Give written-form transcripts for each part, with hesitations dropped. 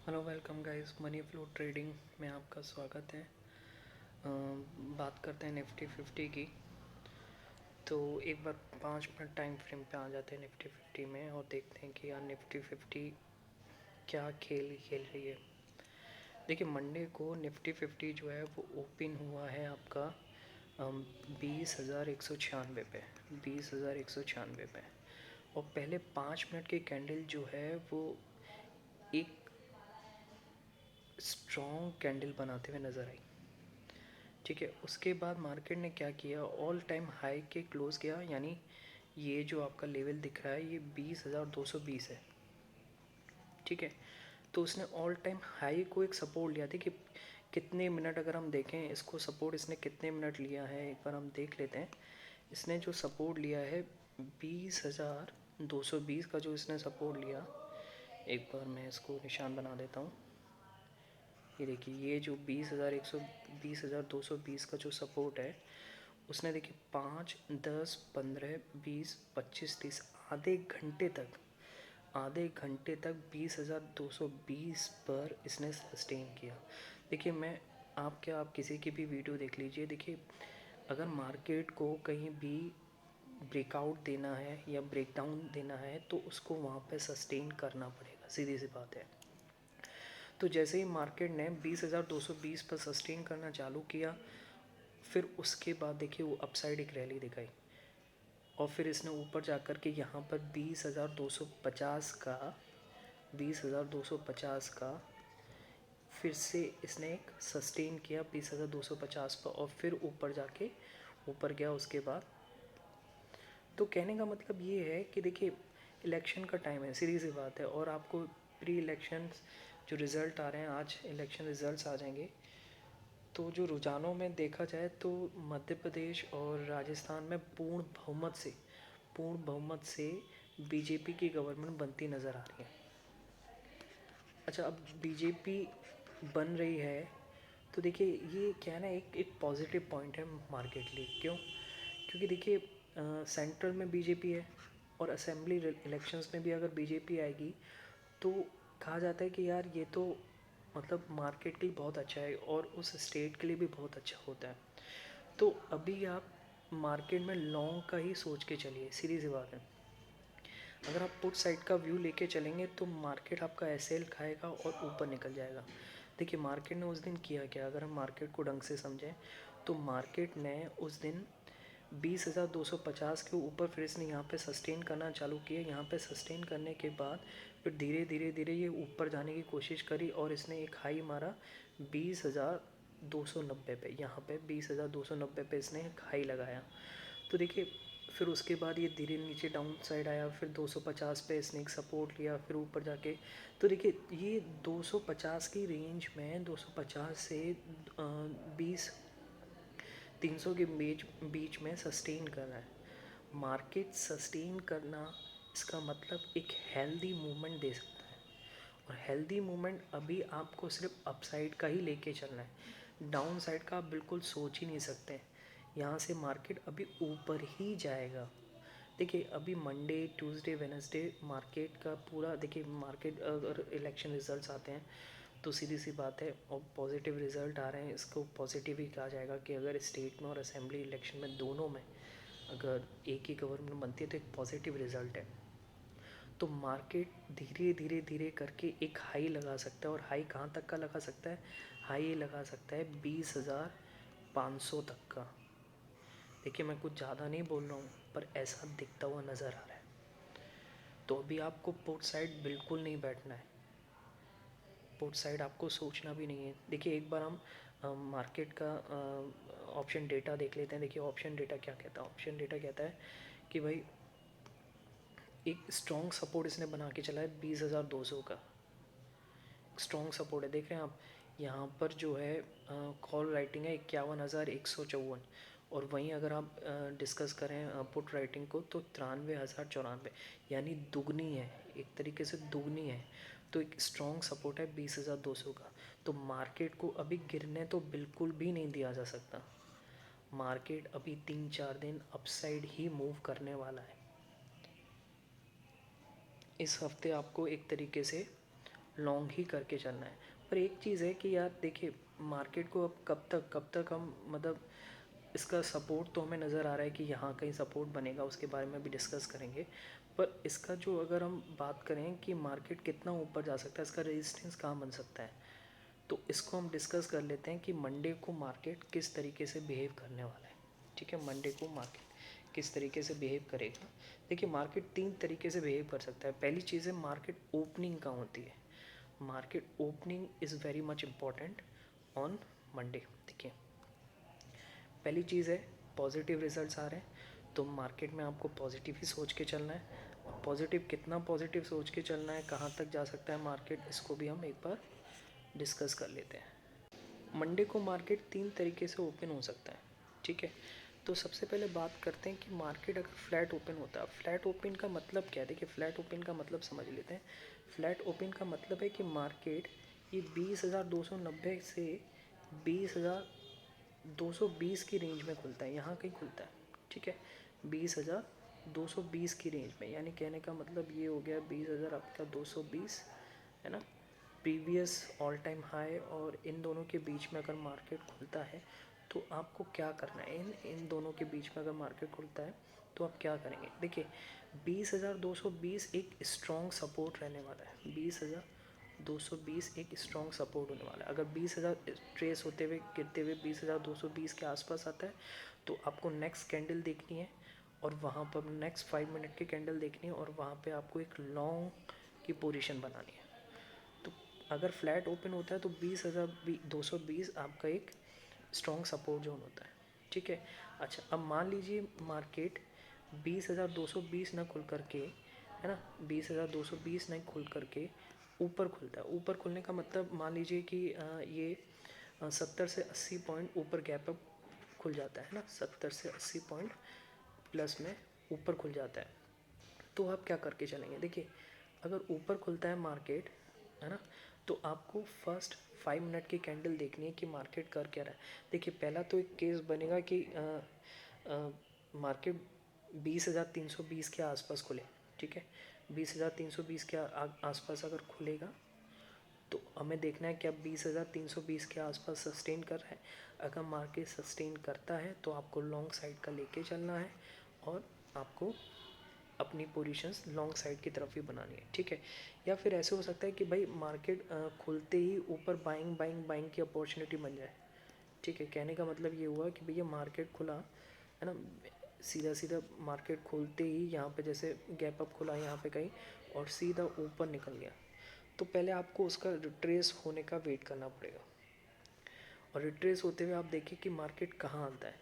Hello welcome guys, money flow trading में आपका स्वागत है। बात करते हैं निफ्टी 50 की। तो एक बार 5 मिनट टाइम फ्रेम पे आ जाते हैं निफ्टी 50 में और देखते हैं कि यार निफ्टी 50 क्या खेल खेल रही है। देखिए, मंडे को निफ्टी 50 जो है वो ओपन हुआ है आपका 20,196 पे, 20,196 पे। और पहले 5 मिनट की कैंडल जो है वो एक स्ट्रॉन्ग कैंडल बनाते हुए नज़र आई। ठीक है, उसके बाद मार्केट ने क्या किया, ऑल टाइम हाई के क्लोज़ किया। यानी ये जो आपका लेवल दिख रहा है ये 20,220 है। ठीक है, तो उसने ऑल टाइम हाई को एक सपोर्ट लिया था कि कितने मिनट, अगर हम देखें इसको सपोर्ट इसने कितने मिनट लिया है एक बार हम देख लेते हैं। इसने जो सपोर्ट लिया है 20,220 का जो इसने सपोर्ट लिया, एक बार मैं इसको निशान बना देता हूँ। ये देखिए, ये जो 20,220 का जो सपोर्ट है उसने देखिए 5, 10, 15, 20, 25, 30 आधे घंटे तक 20,220 पर इसने सस्टेन किया। देखिए, मैं आप किसी की भी वीडियो देख लीजिए। देखिए, अगर मार्केट को कहीं भी ब्रेकआउट देना है या ब्रेकडाउन देना है तो उसको वहाँ पे सस्टेन करना पड़ेगा, सीधी सी बात है। तो जैसे ही मार्केट ने 20,220 पर सस्टेन करना चालू किया, फिर उसके बाद देखिए वो अपसाइड एक रैली दिखाई और फिर इसने ऊपर जाकर के यहाँ पर 20,250 का फिर से इसने एक सस्टेन किया 20,250 पर और फिर ऊपर जाके ऊपर गया उसके बाद। तो कहने का मतलब ये है कि देखिए, इलेक्शन का टाइम है, सीधी सी बात है। और आपको प्री इलेक्शन जो रिज़ल्ट आ रहे हैं, आज इलेक्शन रिज़ल्ट्स आ जाएंगे। तो जो रुझानों में देखा जाए तो मध्य प्रदेश और राजस्थान में पूर्ण बहुमत से बीजेपी की गवर्नमेंट बनती नज़र आ रही है। अच्छा, अब बीजेपी बन रही है तो देखिए ये क्या है ना, एक पॉजिटिव पॉइंट है मार्केट के लिए। क्यों? क्योंकि देखिए सेंट्रल में बीजेपी है और असेंबली इलेक्शंस में भी अगर बीजेपी आएगी तो कहा जाता है कि यार ये तो मतलब मार्केट के लिए बहुत अच्छा है और उस स्टेट के लिए भी बहुत अच्छा होता है। तो अभी आप मार्केट में लॉन्ग का ही सोच के चलिए, सीधी सी बात है। अगर आप पुट साइड का व्यू लेके चलेंगे तो मार्केट आपका एसएल खाएगा और ऊपर निकल जाएगा। देखिए, मार्केट ने उस दिन किया क्या, अगर हम मार्केट को ढंग से समझें तो मार्केट ने उस दिन 20,250 के ऊपर फिर इसने यहाँ पे सस्टेन करना चालू किया। यहाँ पे सस्टेन करने के बाद फिर धीरे धीरे धीरे ये ऊपर जाने की कोशिश करी और इसने एक हाई मारा 20,290 पे। यहाँ पे 20,290 पे इसने एक हाई लगाया। तो देखिए, फिर उसके बाद ये धीरे नीचे डाउन साइड आया, फिर 250 पे इसने एक सपोर्ट लिया, फिर ऊपर जाके तो देखिए ये 250 की रेंज में 250 से 20, 300 के बीच में सस्टेन करना है। मार्केट सस्टेन करना, इसका मतलब एक हेल्दी मूवमेंट दे सकता है। और हेल्दी मूवमेंट अभी आपको सिर्फ अपसाइड का ही लेके चलना है, डाउन साइड का आप बिल्कुल सोच ही नहीं सकते। यहाँ से मार्केट अभी ऊपर ही जाएगा। देखिए, अभी मंडे ट्यूसडे वेडनेसडे मार्केट का पूरा देखिए, मार्केट अगर इलेक्शन रिजल्ट्स आते हैं तो सीधी सी बात है और पॉजिटिव रिजल्ट आ रहे हैं, इसको पॉजिटिव ही कहा जाएगा कि अगर स्टेट में और असेंबली इलेक्शन में दोनों में अगर एक ही गवर्नमेंट बनती है तो एक पॉजिटिव रिजल्ट है। तो मार्केट धीरे धीरे धीरे करके एक हाई लगा सकता है। और हाई कहाँ तक का लगा सकता है? हाई लगा सकता है 20,500 तक का। देखिए, मैं कुछ ज़्यादा नहीं बोल रहा हूँ पर ऐसा दिखता हुआ नज़र आ रहा है। तो अभी आपको पुट साइड बिल्कुल नहीं बैठना है, पुट साइड आपको सोचना भी नहीं है। देखिए, एक बार हम मार्केट का ऑप्शन डेटा देख लेते हैं। देखिए, ऑप्शन डेटा क्या कहता है? ऑप्शन डेटा कहता है कि भाई एक स्ट्रॉन्ग सपोर्ट इसने बना के चला है 20,200 का। स्ट्रॉन्ग सपोर्ट है, देख रहे हैं आप। यहाँ पर जो है कॉल राइटिंग है 51,154 और वहीं अगर आप डिस्कस करें पुट राइटिंग को तो 93,094, यानी दुगनी है, एक तरीके से दुगनी है। तो एक स्ट्रॉन्ग सपोर्ट है 20,200 का। तो मार्केट को अभी गिरने तो बिल्कुल भी नहीं दिया जा सकता। मार्केट अभी 3-4 दिन अपसाइड ही मूव करने वाला है। इस हफ्ते आपको एक तरीके से लॉन्ग ही करके चलना है। पर एक चीज़ है कि यार देखिए, मार्केट को अब कब तक हम मतलब इसका सपोर्ट तो हमें नज़र आ रहा है कि यहाँ कहीं सपोर्ट बनेगा, उसके बारे में भी डिस्कस करेंगे। पर इसका जो अगर हम बात करें कि मार्केट कितना ऊपर जा सकता है, इसका रेजिस्टेंस कहाँ बन सकता है, तो इसको हम डिस्कस कर लेते हैं कि मंडे को मार्केट किस तरीके से बिहेव करने वाला है। ठीक है, मंडे को मार्केट किस तरीके से बिहेव करेगा। देखिए, मार्केट तीन तरीके से बिहेव कर सकता है। पहली चीज़ है मार्केट ओपनिंग कहाँ होती है। Market opening is very much important on Monday. देखिए, पहली चीज़ है पॉजिटिव रिजल्ट्स आ रहे हैं, तो मार्केट में आपको पॉजिटिव ही सोच के चलना है। पॉजिटिव कितना पॉजिटिव सोच के चलना है, कहाँ तक जा सकता है मार्केट, इसको भी हम एक बार डिस्कस कर लेते हैं। मंडे को मार्केट तीन तरीके से ओपन हो सकता है। ठीक है, तो सबसे पहले बात करते हैं कि मार्केट अगर फ्लैट ओपन होता है। फ्लैट ओपन का मतलब क्या है, देखिए फ्लैट ओपन का मतलब समझ लेते हैं। फ्लैट ओपन का मतलब है कि मार्केट ये 20,290 से 20,220 की रेंज में खुलता है, यहाँ कहीं खुलता है। ठीक है, 20,220 की रेंज में, यानी कहने का मतलब ये हो गया 20,000 आपका 220 है ना, प्रीवियस ऑल टाइम हाई। और इन दोनों के बीच में अगर मार्केट खुलता है तो आपको क्या करना है, इन दोनों के बीच में अगर मार्केट खुलता है तो आप क्या करेंगे। देखिए, 20,220 एक स्ट्रॉन्ग सपोर्ट रहने वाला है। 20,220 एक स्ट्रॉन्ग सपोर्ट होने वाला है। अगर 20,000 ट्रेस होते हुए गिरते हुए 20,220 के आसपास आता है तो आपको नेक्स्ट कैंडल देखनी है, और वहाँ पर नेक्स्ट 5 मिनट की कैंडल देखनी है, और वहाँ पे आपको एक लॉन्ग की पोजीशन बनानी है। तो अगर फ्लैट ओपन होता है तो 20,220 आपका एक स्ट्रॉन्ग सपोर्ट जोन होता है। ठीक है, अच्छा अब मान लीजिए मार्केट 20,220 ना खुल करके, है ना, 20,220 नहीं खुल करके ऊपर खुलता है। ऊपर खुलने का मतलब मान लीजिए कि ये 70 से 80 पॉइंट ऊपर गैप अप खुल जाता है ना, 70 से 80 पॉइंट प्लस में ऊपर खुल जाता है, तो आप क्या करके चलेंगे। देखिए, अगर ऊपर खुलता है मार्केट, है ना, तो आपको फर्स्ट 5 मिनट की कैंडल देखनी है कि मार्केट कर क्या रहा है। देखिए, पहला तो एक केस बनेगा कि मार्केट 20,320 के आसपास खुले। ठीक है, 20,320 के आसपास अगर खुलेगा तो हमें देखना है कि अब 20,320 के आसपास सस्टेन कर रहा है। अगर मार्केट सस्टेन करता है तो आपको लॉन्ग साइड का लेके चलना है, और आपको अपनी पोजीशंस लॉन्ग साइड की तरफ ही बनानी है। ठीक है, या फिर ऐसे हो सकता है कि भाई मार्केट खुलते ही ऊपर बाइंग बाइंग बाइंग की अपॉर्चुनिटी बन जाए। ठीक है, कहने का मतलब ये हुआ कि भैया मार्केट खुला, है ना, सीधा सीधा मार्केट खोलते ही यहाँ पे जैसे गैप अप खुला यहाँ पे कहीं, और सीधा ऊपर निकल गया, तो पहले आपको उसका रिट्रेस होने का वेट करना पड़ेगा। और रिट्रेस होते हुए आप देखिए कि मार्केट कहाँ आता है।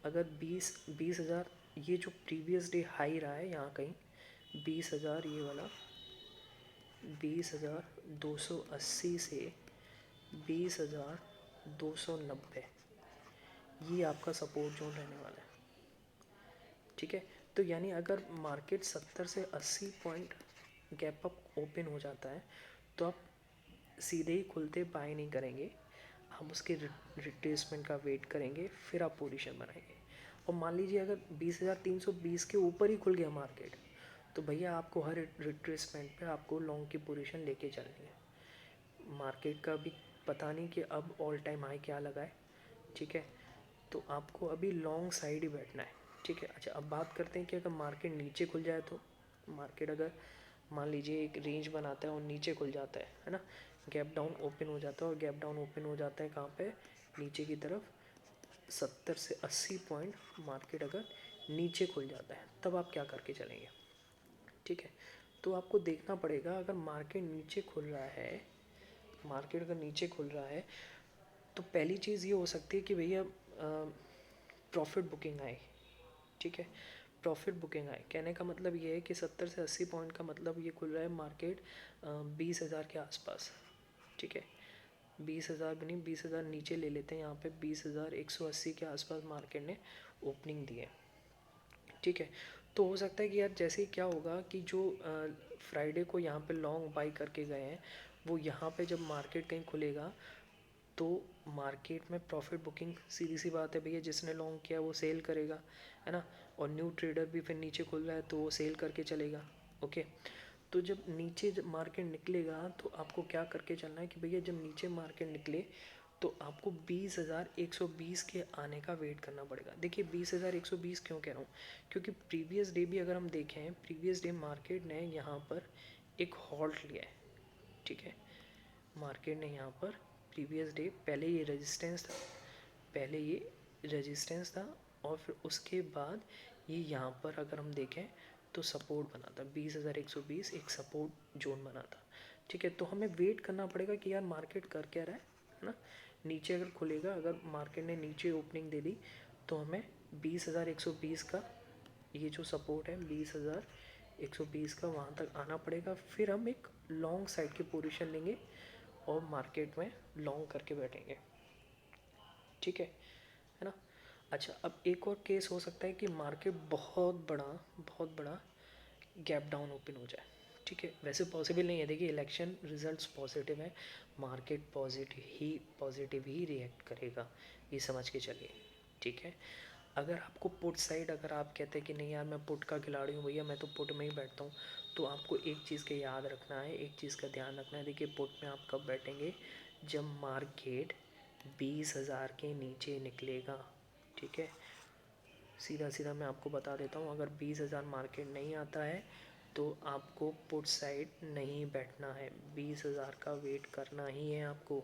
अगर 20,000 ये जो प्रीवियस डे हाई रहा है यहाँ कहीं 20,000, ये वाला 20,280 से 20,290, ये आपका सपोर्ट जोन रहने वाला है। ठीक है, तो यानी अगर मार्केट 70 से 80 पॉइंट गैप अप ओपन हो जाता है तो आप सीधे ही खुलते बाय नहीं करेंगे, हम उसके रिट्रेसमेंट का वेट करेंगे, फिर आप पोजीशन बनाएंगे। और मान लीजिए अगर 20,320 के ऊपर ही खुल गया मार्केट, तो भैया आपको हर रिट्रेसमेंट पे आपको लॉन्ग की पोजीशन लेके चलनी है। मार्केट का भी पता नहीं कि अब ऑल टाइम हाई क्या लगा है। ठीक है, तो आपको अभी लॉन्ग साइड ही बैठना है। ठीक है, अच्छा अब बात करते हैं कि अगर मार्केट नीचे खुल जाए तो। मार्केट अगर मान लीजिए एक रेंज बनाता है और नीचे खुल जाता है ना, गैप डाउन ओपन हो जाता है, और गैप डाउन ओपन हो जाता है कहाँ पे, नीचे की तरफ 70 से 80 पॉइंट मार्केट अगर नीचे खुल जाता है, तब आप क्या करके चलेंगे। ठीक है, तो आपको देखना पड़ेगा अगर मार्केट नीचे खुल रहा है, मार्केट अगर नीचे खुल रहा है तो पहली चीज़ ये हो सकती है कि भैया प्रॉफिट बुकिंग आए। ठीक है, प्रॉफिट बुकिंग आए, कहने का मतलब ये है कि 70 से 80 पॉइंट का मतलब ये खुल रहा है मार्केट 20,000 के आसपास। ठीक है, 20,000 भी नहीं, 20,000 नीचे ले लेते हैं, यहाँ पे 20,180 के आसपास मार्केट ने ओपनिंग दी है। ठीक है, तो हो सकता है कि यार जैसे ही क्या होगा कि जो फ्राइडे को यहाँ पे लॉन्ग बाई करके गए हैं, वो यहाँ पे जब मार्केट कहीं खुलेगा तो मार्केट में प्रॉफिट बुकिंग, सीधी सी बात है भैया, जिसने लॉन्ग किया वो सेल करेगा, है ना, और न्यू ट्रेडर भी फिर नीचे खुल रहा है तो वो सेल करके चलेगा। ओके, तो जब नीचे जब मार्केट निकलेगा तो आपको क्या करके चलना है कि भैया जब नीचे मार्केट निकले तो आपको 20,120 के आने का वेट करना पड़ेगा। देखिए 20,120 क्यों कह रहा हूँ, क्योंकि प्रीवियस डे भी अगर हम देखें, प्रीवियस डे मार्केट ने यहाँ पर एक हॉल्ट लिया है, ठीक है। मार्केट ने यहाँ पर प्रीवियस डे पहले ये रेजिस्टेंस था और फिर उसके बाद ये यहाँ पर अगर हम देखें तो सपोर्ट बना था। 20,120 एक सपोर्ट जोन बना था, ठीक है। तो हमें वेट करना पड़ेगा कि यार मार्केट कर क्या रहा है ना। नीचे अगर खुलेगा, अगर मार्केट ने नीचे ओपनिंग दे दी तो हमें 20,120 का ये जो सपोर्ट है 20,120 का वहाँ तक आना पड़ेगा। फिर हम एक लॉन्ग साइड की पोजीशन लेंगे और मार्केट में लॉन्ग करके बैठेंगे, ठीक है ना। अच्छा, अब एक और केस हो सकता है कि मार्केट बहुत बड़ा गैप डाउन ओपन हो जाए, ठीक है। वैसे पॉसिबल नहीं है, देखिए इलेक्शन रिजल्ट्स पॉजिटिव है, मार्केट पॉजिटिव ही रिएक्ट करेगा, ये समझ के चलिए, ठीक है। अगर आपको पुट साइड, अगर आप कहते हैं कि नहीं यार मैं पुट का खिलाड़ी हूँ भैया, मैं तो पुट में ही बैठता हूँ, तो आपको एक चीज़ का याद रखना है, एक चीज़ का ध्यान रखना है। देखिए पुट में आप कब बैठेंगे, जब मार्केट 20,000 के नीचे निकलेगा, ठीक है। सीधा सीधा मैं आपको बता देता हूँ, अगर 20,000 मार्केट नहीं आता है तो आपको पुट साइड नहीं बैठना है, 20,000 का वेट करना ही है आपको,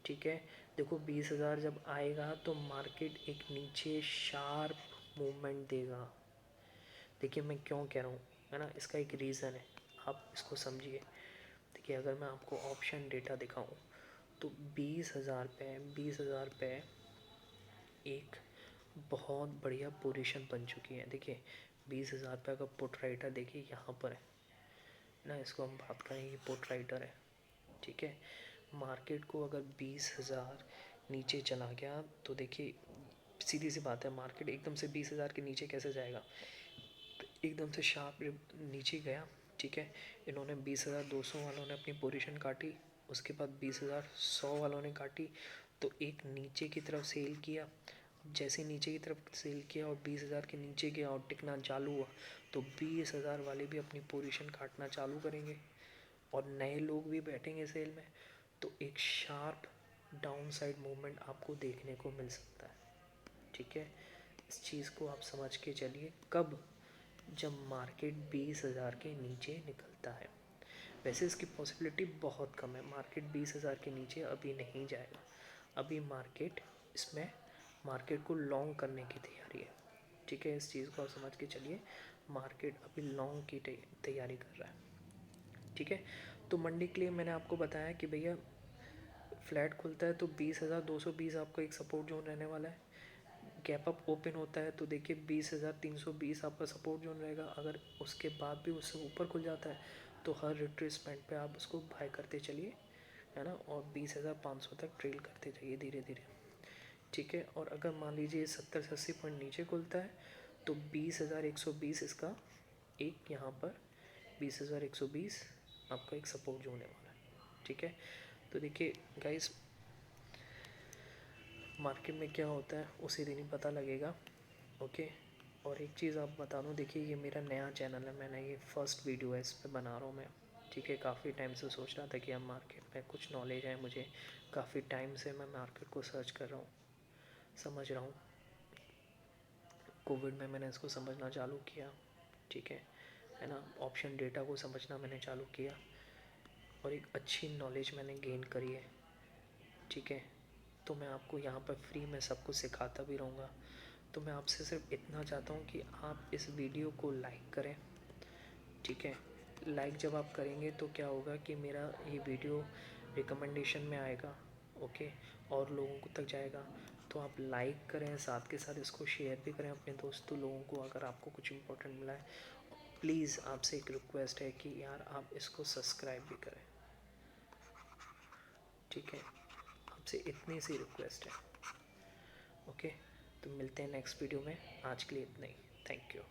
ठीक है। देखो 20,000 जब आएगा तो मार्केट एक नीचे शार्प मूवमेंट देगा। देखिए मैं क्यों कह रहा हूँ, है ना, इसका एक रीज़न है, आप इसको समझिए। देखिए अगर मैं आपको ऑप्शन डेटा दिखाऊँ तो 20,000 पे एक बहुत बढ़िया पोजीशन बन चुकी है। देखिए 20,000 पे अगर पुट राइटर देखिए यहाँ पर है ना, इसको हम बात करें ये पुट राइटर है, ठीक है। मार्केट को अगर 20,000 नीचे चला गया तो देखिए सीधी सी बात है, मार्केट एकदम से 20,000 के नीचे कैसे जाएगा, एकदम से शार्प नीचे गया, ठीक है। इन्होंने 20,200 वालों ने अपनी पोजीशन काटी, उसके बाद 20,100 वालों ने काटी, तो एक नीचे की तरफ सेल किया। जैसे नीचे की तरफ सेल किया और 20,000 के नीचे गया और टिकना चालू हुआ, तो 20,000 वाले भी अपनी पोजीशन काटना चालू करेंगे और नए लोग भी बैठेंगे सेल में, तो एक शार्प डाउन साइड मूवमेंट आपको देखने को मिल सकता है, ठीक है। इस चीज़ को आप समझ के चलिए, कब, जब मार्केट 20,000 के नीचे निकलता है। वैसे इसकी पॉसिबिलिटी बहुत कम है, मार्केट 20,000 के नीचे अभी नहीं जाएगा, अभी मार्केट इसमें मार्केट को लॉन्ग करने की तैयारी है, ठीक है। इस चीज़ को आप समझ के चलिए, मार्केट अभी लॉन्ग की तैयारी कर रहा है, ठीक है। तो मंडी के लिए मैंने आपको बताया कि भैया फ्लैट खुलता है तो 20,220 आपका एक सपोर्ट जोन रहने वाला है। गैप अप ओपन होता है तो देखिए 20,320 आपका सपोर्ट जोन रहेगा। अगर उसके बाद भी उससे ऊपर खुल जाता है तो हर रिट्रेसमेंट पे आप उसको बाय करते चलिए, है ना, और 20,500 तक ट्रेल करते जाइए धीरे धीरे, ठीक है। और अगर मान लीजिए 70 से 80 पॉइंट नीचे खुलता है तो 20,120 इसका एक यहाँ पर 20,120 आपका एक सपोर्ट जोन है वाला, ठीक है। तो देखिए गाइस, मार्केट में क्या होता है उसी दिन ही पता लगेगा, ओके। और एक चीज़ आप बता दूँ, देखिए ये मेरा नया चैनल है, मैंने ये फर्स्ट वीडियो है, इस पर बना रहा हूँ मैं, ठीक है। काफ़ी टाइम से सोच रहा था कि अब मार्केट में कुछ नॉलेज है मुझे, काफ़ी टाइम से मैं मार्केट को सर्च कर रहा हूँ, समझ रहा हूँ। कोविड में मैंने इसको समझना चालू किया, ठीक है ना, ऑप्शन डेटा को समझना मैंने चालू किया और एक अच्छी नॉलेज मैंने गेन करी है, ठीक है। तो मैं आपको यहाँ पर फ्री में सब कुछ सिखाता भी रहूँगा। तो मैं आपसे सिर्फ इतना चाहता हूँ कि आप इस वीडियो को लाइक करें, ठीक है। लाइक जब आप करेंगे तो क्या होगा कि मेरा ये वीडियो रिकमेंडेशन में आएगा, ओके, और लोगों तक जाएगा। तो आप लाइक करें, साथ के साथ इसको शेयर भी करें अपने दोस्तों लोगों को, अगर आपको कुछ इंपॉर्टेंट मिला है। प्लीज़ आपसे एक रिक्वेस्ट है कि यार आप इसको सब्सक्राइब भी करें, ठीक है। आपसे इतनी सी रिक्वेस्ट है, ओके। तो मिलते हैं नेक्स्ट वीडियो में, आज के लिए इतना ही, थैंक यू।